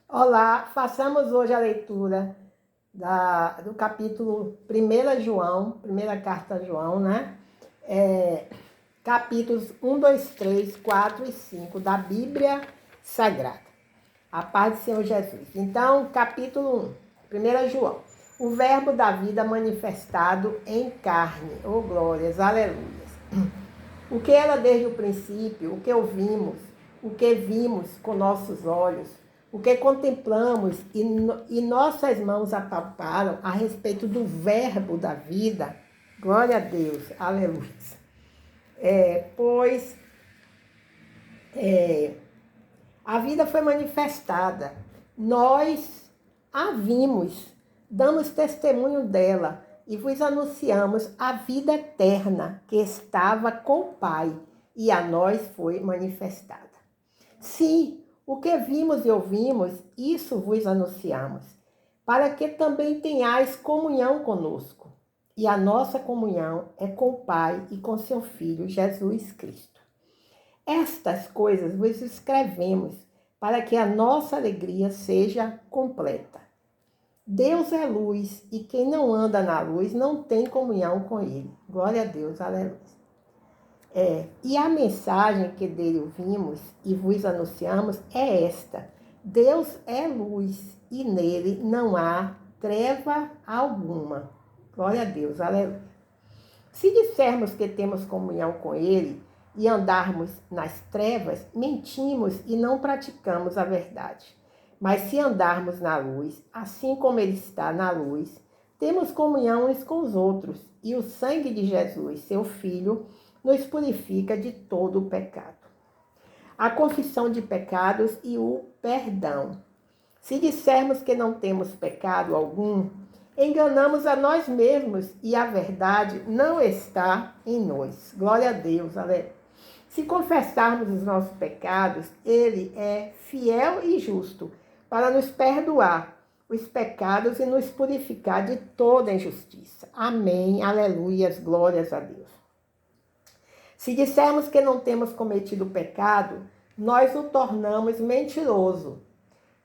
Olá, façamos hoje a leitura do capítulo 1 João, primeira carta a João, né? Capítulos 1, 2, 3, 4 e 5 da Bíblia Sagrada. A paz do Senhor Jesus. Então, capítulo 1, 1 João. O verbo da vida manifestado em carne. Oh, glórias, aleluias. O que era desde o princípio, o que ouvimos, o que vimos com nossos olhos, o que contemplamos e nossas mãos apalparam a respeito do verbo da vida. Glória a Deus, aleluia. Pois a vida foi manifestada, nós a vimos, damos testemunho dela e vos anunciamos a vida eterna que estava com o Pai e a nós foi manifestada. Sim, o que vimos e ouvimos, isso vos anunciamos, para que também tenhais comunhão conosco. E a nossa comunhão é com o Pai e com seu Filho, Jesus Cristo. Estas coisas vos escrevemos para que a nossa alegria seja completa. Deus é luz e quem não anda na luz não tem comunhão com ele. Glória a Deus, aleluia. E a mensagem que dele ouvimos e vos anunciamos é esta: Deus é luz e nele não há treva alguma. Glória a Deus, aleluia. Se dissermos que temos comunhão com ele e andarmos nas trevas, mentimos e não praticamos a verdade. Mas se andarmos na luz, assim como ele está na luz, temos comunhão uns com os outros, e o sangue de Jesus, seu Filho, nos purifica de todo o pecado. A confissão de pecados e o perdão. Se dissermos que não temos pecado algum, enganamos a nós mesmos e a verdade não está em nós. Glória a Deus, aleluia. Se confessarmos os nossos pecados, ele é fiel e justo para nos perdoar os pecados e nos purificar de toda injustiça. Amém, aleluias, glórias a Deus. Se dissermos que não temos cometido pecado, nós o tornamos mentiroso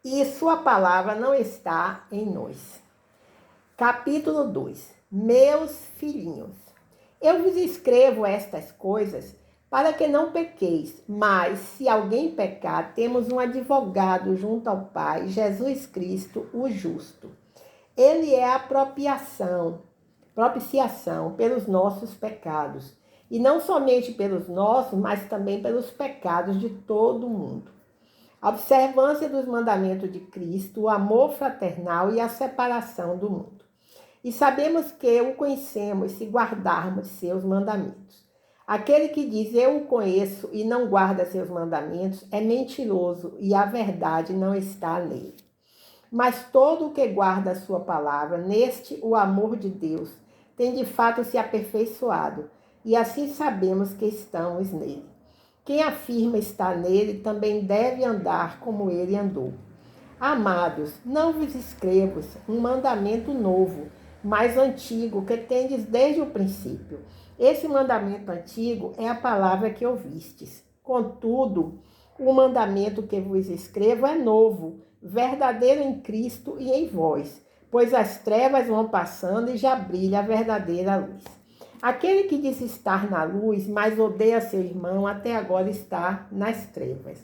e sua palavra não está em nós. Capítulo 2. Meus filhinhos, eu vos escrevo estas coisas para que não pequeis, mas se alguém pecar, temos um advogado junto ao Pai, Jesus Cristo, o justo. Ele é a propiciação pelos nossos pecados, e não somente pelos nossos, mas também pelos pecados de todo o mundo. A observância dos mandamentos de Cristo, o amor fraternal e a separação do mundo. E sabemos que o conhecemos se guardarmos seus mandamentos. Aquele que diz eu o conheço e não guarda seus mandamentos é mentiroso e a verdade não está nele. Mas todo o que guarda a sua palavra, neste o amor de Deus, tem de fato se aperfeiçoado, e assim sabemos que estamos nele. Quem afirma estar nele também deve andar como ele andou. Amados, não vos escrevo um mandamento novo, mas antigo, que tendes desde o princípio. Esse mandamento antigo é a palavra que ouvistes. Contudo, o mandamento que vos escrevo é novo, verdadeiro em Cristo e em vós, pois as trevas vão passando e já brilha a verdadeira luz. Aquele que diz estar na luz, mas odeia seu irmão, até agora está nas trevas.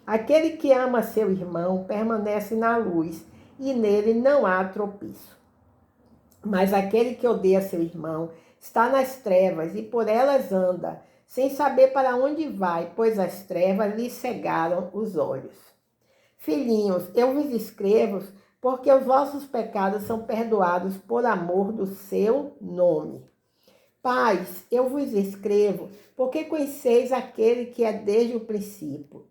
Aquele que ama seu irmão permanece na luz, e nele não há tropeço. Mas aquele que odeia seu irmão está nas trevas e por elas anda, sem saber para onde vai, pois as trevas lhe cegaram os olhos. Filhinhos, eu vos escrevo porque os vossos pecados são perdoados por amor do seu nome. Pais, eu vos escrevo porque conheceis aquele que é desde o princípio.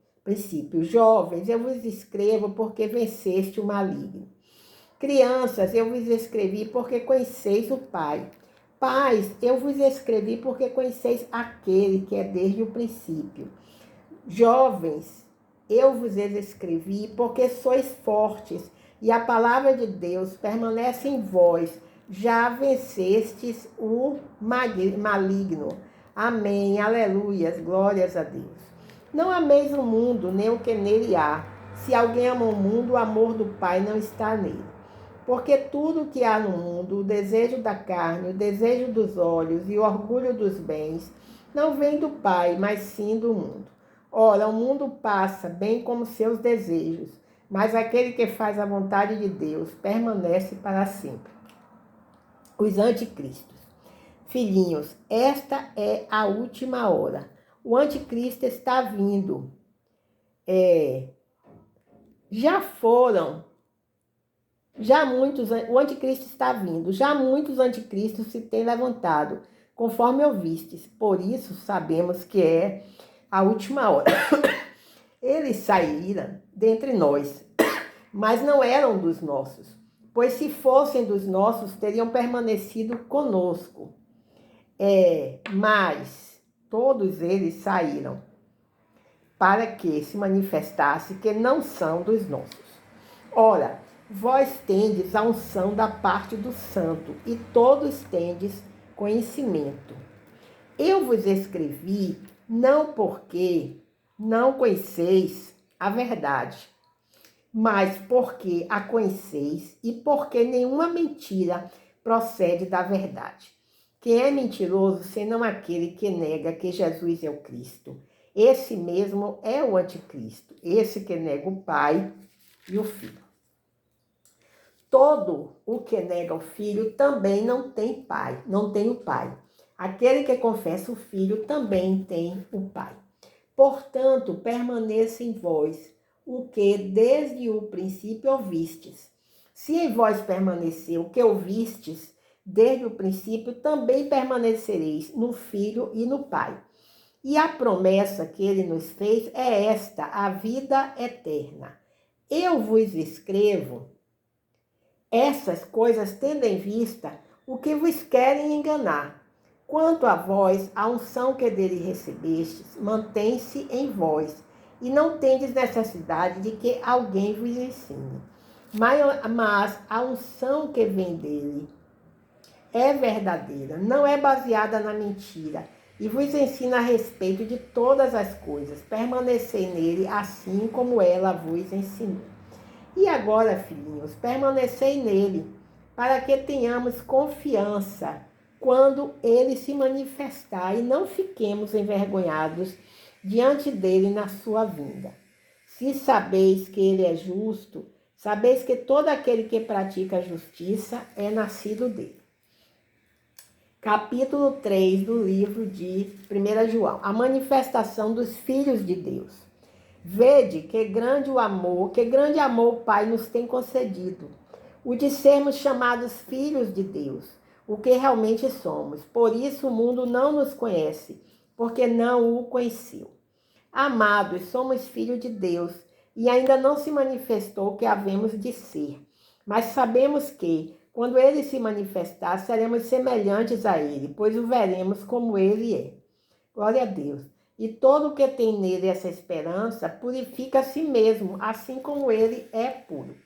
Jovens, eu vos escrevo porque venceste o maligno. Crianças, eu vos escrevi porque conheceis o Pai. Pais, eu vos escrevi porque conheceis aquele que é desde o princípio. Jovens, eu vos escrevi porque sois fortes e a palavra de Deus permanece em vós. Já vencestes o maligno. Amém, aleluias, glórias a Deus. Não ameis o mundo, nem o que nele há. Se alguém ama o mundo, o amor do Pai não está nele. Porque tudo que há no mundo, o desejo da carne, o desejo dos olhos e o orgulho dos bens, não vem do Pai, mas sim do mundo. Ora, o mundo passa, bem como seus desejos, mas aquele que faz a vontade de Deus permanece para sempre. Os anticristos. Filhinhos, esta é a última hora. O anticristo está vindo. O anticristo está vindo. Já muitos anticristos se têm levantado, conforme ouvistes. Por isso sabemos que é a última hora. Eles saíram dentre nós, mas não eram dos nossos. Pois se fossem dos nossos, teriam permanecido conosco. Mas todos eles saíram para que se manifestasse que não são dos nossos. Ora, vós tendes a unção da parte do Santo, e todos tendes conhecimento. Eu vos escrevi não porque não conheceis a verdade, mas porque a conheceis e porque nenhuma mentira procede da verdade. Quem é mentiroso, senão aquele que nega que Jesus é o Cristo? Esse mesmo é o anticristo, esse que nega o Pai e o Filho. Todo o que nega o Filho também não tem Pai, não tem o Pai. Aquele que confessa o Filho também tem o Pai. Portanto, permaneça em vós o que desde o princípio ouvistes. Se em vós permanecer o que ouvistes desde o princípio, também permanecereis no Filho e no Pai. E a promessa que ele nos fez é esta, a vida eterna. Eu vos escrevo essas coisas tendo em vista o que vos querem enganar. Quanto a vós, a unção que dele recebestes mantém-se em vós, e não tendes necessidade de que alguém vos ensine. Mas a unção que vem dele é verdadeira, não é baseada na mentira, e vos ensina a respeito de todas as coisas. Permanecei nele, assim como ela vos ensinou. E agora, filhinhos, permanecei nele, para que tenhamos confiança quando ele se manifestar e não fiquemos envergonhados diante dele na sua vinda. Se sabeis que ele é justo, sabeis que todo aquele que pratica a justiça é nascido dele. Capítulo 3 do livro de 1 João. A manifestação dos filhos de Deus. Vede que grande amor o Pai nos tem concedido, o de sermos chamados filhos de Deus, o que realmente somos. Por isso o mundo não nos conhece, porque não o conheceu. Amados, somos filhos de Deus, e ainda não se manifestou o que havemos de ser. Mas sabemos que, quando ele se manifestar, seremos semelhantes a ele, pois o veremos como ele é. Glória a Deus. E todo o que tem nele essa esperança purifica a si mesmo, assim como ele é puro.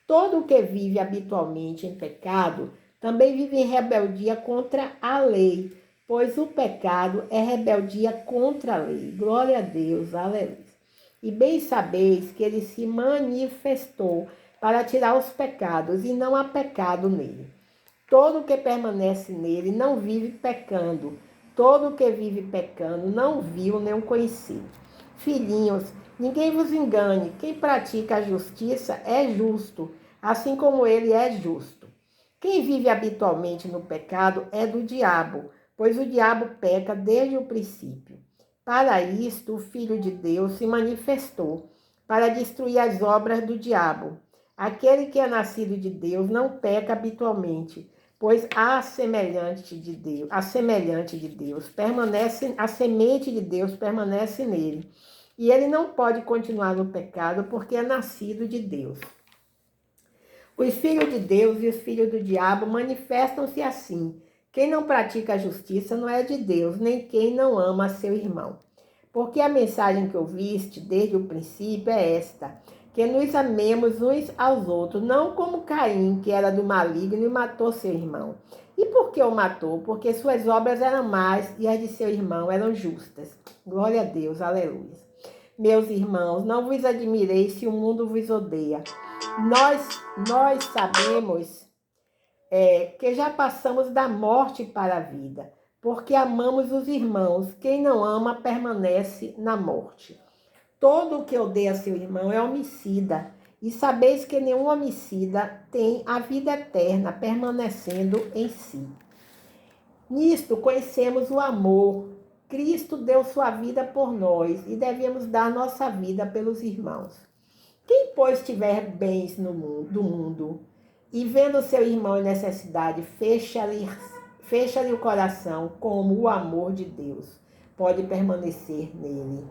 Todo o que vive habitualmente em pecado também vive em rebeldia contra a lei, pois o pecado é rebeldia contra a lei. Glória a Deus, aleluia. E bem sabeis que ele se manifestou para tirar os pecados, e não há pecado nele. Todo o que permanece nele não vive pecando. Todo o que vive pecando não viu nem o conheceu. Filhinhos, ninguém vos engane. Quem pratica a justiça é justo, assim como ele é justo. Quem vive habitualmente no pecado é do diabo, pois o diabo peca desde o princípio. Para isto, o Filho de Deus se manifestou, para destruir as obras do diabo. Aquele que é nascido de Deus não peca habitualmente, pois a semelhante de Deus permanece, a semente de Deus permanece nele. E ele não pode continuar no pecado porque é nascido de Deus. Os filhos de Deus e os filhos do diabo manifestam-se assim. Quem não pratica a justiça não é de Deus, nem quem não ama seu irmão. Porque a mensagem que ouviste desde o princípio é esta: que nos amemos uns aos outros, não como Caim, que era do maligno e matou seu irmão. E por que o matou? Porque suas obras eram más e as de seu irmão eram justas. Glória a Deus, aleluia. Meus irmãos, não vos admireis se o mundo vos odeia. Nós sabemos que já passamos da morte para a vida, porque amamos os irmãos. Quem não ama permanece na morte. Todo o que odeia seu irmão é homicida, e sabeis que nenhum homicida tem a vida eterna permanecendo em si. Nisto conhecemos o amor. Cristo deu sua vida por nós e devemos dar nossa vida pelos irmãos. Quem, pois, tiver bens do mundo e vendo seu irmão em necessidade, fecha-lhe o coração, como o amor de Deus pode permanecer nele.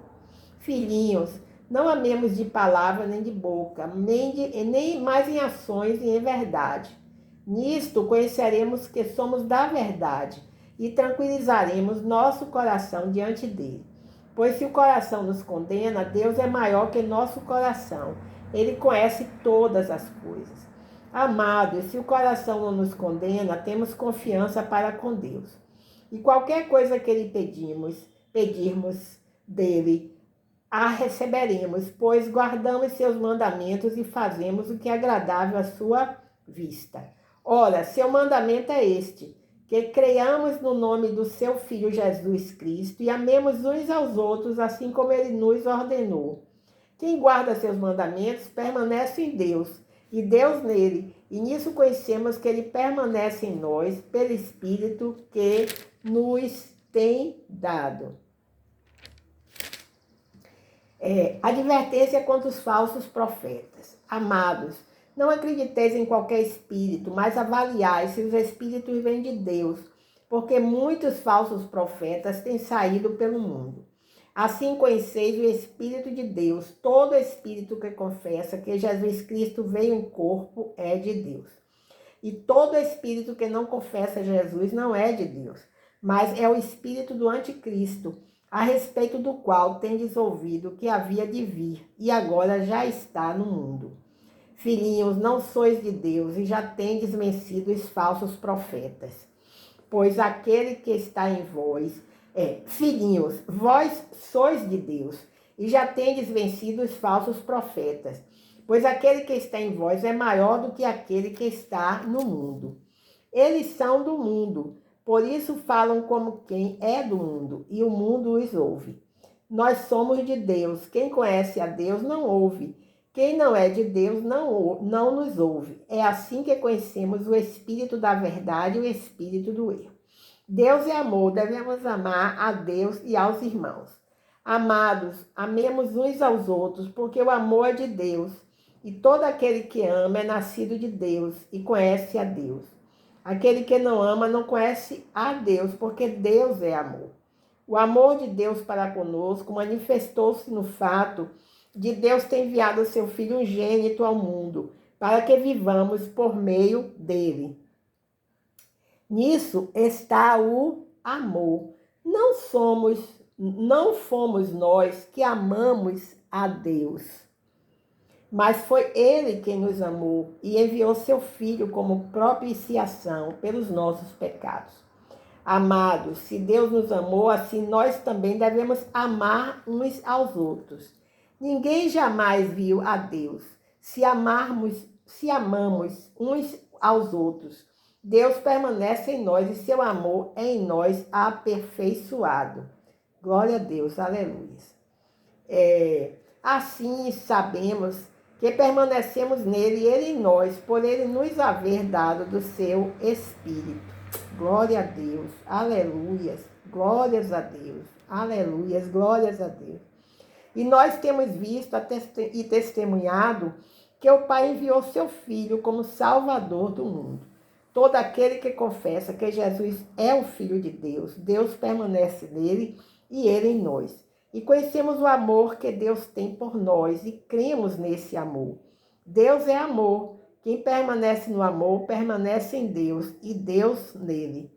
Filhinhos, não amemos de palavra nem de boca, nem mais em ações e em verdade. Nisto conheceremos que somos da verdade e tranquilizaremos nosso coração diante dele. Pois se o coração nos condena, Deus é maior que nosso coração. Ele conhece todas as coisas. Amados, se o coração não nos condena, temos confiança para com Deus. E qualquer coisa que lhe pedirmos dele, a receberemos, pois guardamos seus mandamentos e fazemos o que é agradável à sua vista. Ora, seu mandamento é este, que creiamos no nome do seu Filho Jesus Cristo e amemos uns aos outros, assim como ele nos ordenou. Quem guarda seus mandamentos permanece em Deus, e Deus nele, e nisso conhecemos que ele permanece em nós, pelo Espírito que nos tem dado. Advertência contra os falsos profetas. Amados, não acrediteis em qualquer espírito, mas avaliai se os espíritos vêm de Deus, porque muitos falsos profetas têm saído pelo mundo. Assim conheceis o Espírito de Deus. Todo espírito que confessa que Jesus Cristo veio em corpo é de Deus. E todo espírito que não confessa Jesus não é de Deus, mas é o espírito do anticristo, a respeito do qual tendes ouvido que havia de vir, e agora já está no mundo. Filhinhos, não sois de Deus, e já tendes vencido os falsos profetas. Pois aquele que está em vós filhinhos, vós sois de Deus, e já tendes vencido os falsos profetas. Pois aquele que está em vós é maior do que aquele que está no mundo. Eles são do mundo, por isso falam como quem é do mundo, e o mundo os ouve. Nós somos de Deus. Quem conhece a Deus não ouve. Quem não é de Deus não nos ouve. É assim que conhecemos o espírito da verdade e o espírito do erro. Deus é amor, devemos amar a Deus e aos irmãos. Amados, amemos uns aos outros, porque o amor é de Deus. E todo aquele que ama é nascido de Deus e conhece a Deus. Aquele que não ama não conhece a Deus, porque Deus é amor. O amor de Deus para conosco manifestou-se no fato de Deus ter enviado o seu Filho unigênito ao mundo, para que vivamos por meio dele. Nisso está o amor. Não fomos nós que amamos a Deus, mas foi ele quem nos amou e enviou seu Filho como propiciação pelos nossos pecados. Amados, se Deus nos amou, assim nós também devemos amar uns aos outros. Ninguém jamais viu a Deus. Se amamos uns aos outros, Deus permanece em nós e seu amor é em nós aperfeiçoado. Glória a Deus, aleluia. Assim sabemos que permanecemos nele e ele em nós, por ele nos haver dado do seu Espírito. Glória a Deus, aleluias, glórias a Deus, aleluias, glórias a Deus. E nós temos visto e testemunhado que o Pai enviou seu Filho como Salvador do mundo. Todo aquele que confessa que Jesus é o Filho de Deus, Deus permanece nele e ele em nós. E conhecemos o amor que Deus tem por nós e cremos nesse amor. Deus é amor. Quem permanece no amor, permanece em Deus e Deus nele.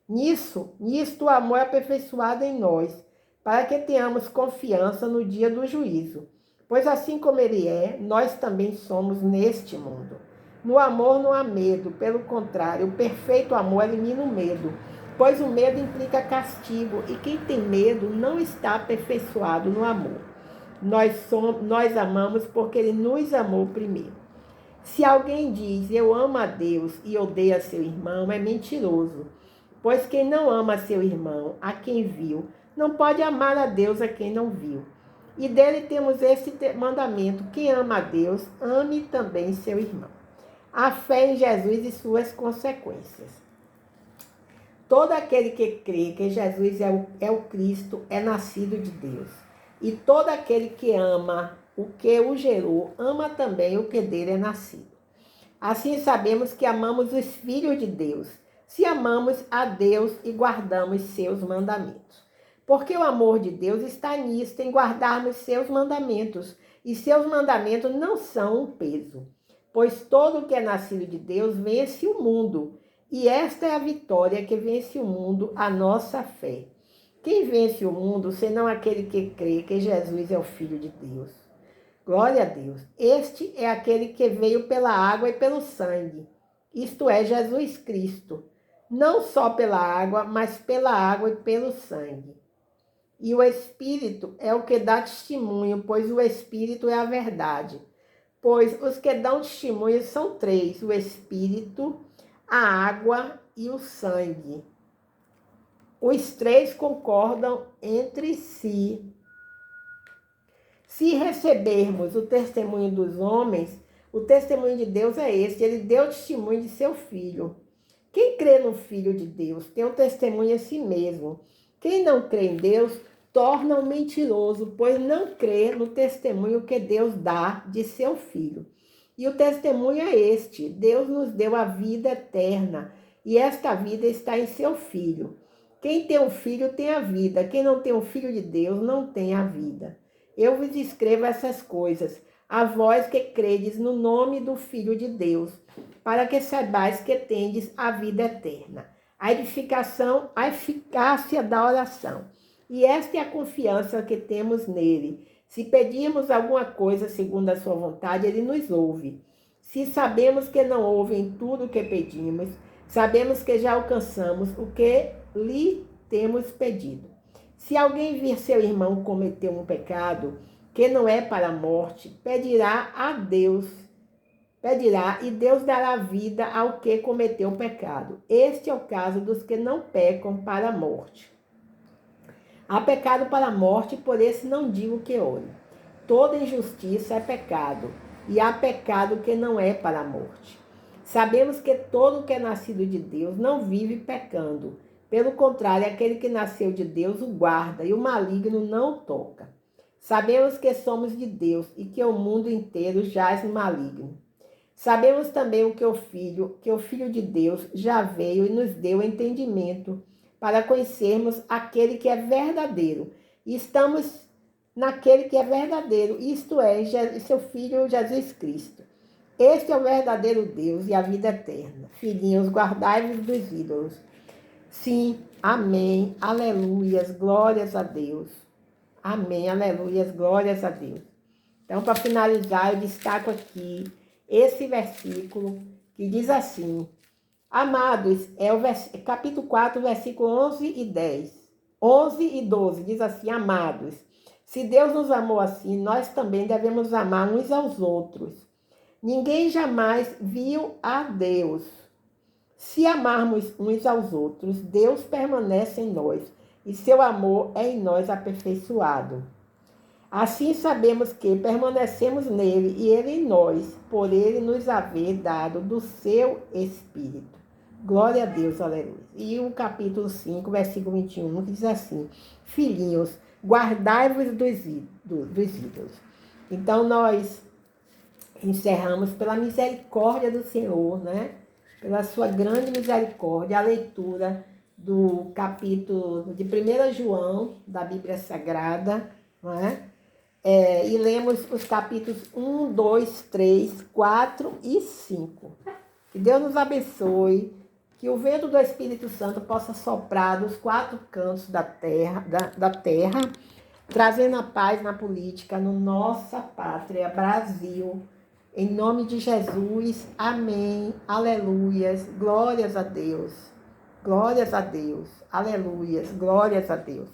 Nisto o amor é aperfeiçoado em nós, para que tenhamos confiança no dia do juízo. Pois assim como ele é, nós também somos neste mundo. No amor não há medo, pelo contrário, o perfeito amor elimina o medo, pois o medo implica castigo, e quem tem medo não está aperfeiçoado no amor. Nós amamos porque ele nos amou primeiro. Se alguém diz, eu amo a Deus e odeia seu irmão, é mentiroso. Pois quem não ama seu irmão, a quem viu, não pode amar a Deus a quem não viu. E dele temos esse mandamento: quem ama a Deus, ame também seu irmão. A fé em Jesus e suas consequências. Todo aquele que crê que Jesus é o Cristo é nascido de Deus. E todo aquele que ama o que o gerou, ama também o que dele é nascido. Assim sabemos que amamos os filhos de Deus, se amamos a Deus e guardamos seus mandamentos. Porque o amor de Deus está nisto, em guardarmos seus mandamentos, e seus mandamentos não são um peso. Pois todo o que é nascido de Deus vence o mundo, e esta é a vitória que vence o mundo, a nossa fé. Quem vence o mundo, senão aquele que crê que Jesus é o Filho de Deus? Glória a Deus. Este é aquele que veio pela água e pelo sangue, isto é, Jesus Cristo. Não só pela água, mas pela água e pelo sangue. E o Espírito é o que dá testemunho, pois o Espírito é a verdade. Pois os que dão testemunho são três: o Espírito, a água e o sangue. Os três concordam entre si. Se recebermos o testemunho dos homens, o testemunho de Deus é este: ele deu testemunho de seu Filho. Quem crê no Filho de Deus tem um testemunho a si mesmo. Quem não crê em Deus torna-o mentiroso, pois não crê no testemunho que Deus dá de seu Filho. E o testemunho é este: Deus nos deu a vida eterna, e esta vida está em seu Filho. Quem tem um filho tem a vida, quem não tem um Filho de Deus não tem a vida. Eu vos escrevo essas coisas, a vós que credes no nome do Filho de Deus, para que saibais que tendes a vida eterna. A edificação, a eficácia da oração. E esta é a confiança que temos nele. Se pedirmos alguma coisa segundo a sua vontade, ele nos ouve. Se sabemos que não ouve em tudo o que pedimos, sabemos que já alcançamos o que lhe temos pedido. Se alguém vir seu irmão cometer um pecado que não é para a morte, pedirá e Deus dará vida ao que cometeu o pecado. Este é o caso dos que não pecam para a morte. Há pecado para a morte, por esse não digo que ore. Toda injustiça é pecado, e há pecado que não é para a morte. Sabemos que todo o que é nascido de Deus não vive pecando. Pelo contrário, aquele que nasceu de Deus o guarda, e o maligno não o toca. Sabemos que somos de Deus e que o mundo inteiro jaz no maligno. Sabemos também que o Filho de Deus já veio e nos deu entendimento para conhecermos aquele que é verdadeiro. E estamos naquele que é verdadeiro, isto é, seu Filho Jesus Cristo. Este é o verdadeiro Deus e a vida eterna. Filhinhos, guardai-vos dos ídolos. Sim, amém, aleluias, glórias a Deus. Amém, aleluias, glórias a Deus. Então, para finalizar, eu destaco aqui esse versículo que diz assim: amados, é o capítulo 4, versículo 11 e 10. 11 e 12, diz assim: amados, se Deus nos amou assim, nós também devemos amar uns aos outros. Ninguém jamais viu a Deus. Se amarmos uns aos outros, Deus permanece em nós, e seu amor é em nós aperfeiçoado. Assim sabemos que permanecemos nele e ele em nós, por ele nos haver dado do seu Espírito. Glória a Deus, aleluia. E o capítulo 5, versículo 21, diz assim: filhinhos, guardai-vos dos ídolos. Então, nós encerramos pela misericórdia do Senhor, né? Pela sua grande misericórdia, a leitura do capítulo de 1 João, da Bíblia Sagrada, não é? E lemos os capítulos 1, 2, 3, 4 e 5. Que Deus nos abençoe, que o vento do Espírito Santo possa soprar dos quatro cantos da terra, trazendo a paz na política, na nossa pátria, Brasil. Em nome de Jesus, amém, aleluias, glórias a Deus, aleluias, glórias a Deus.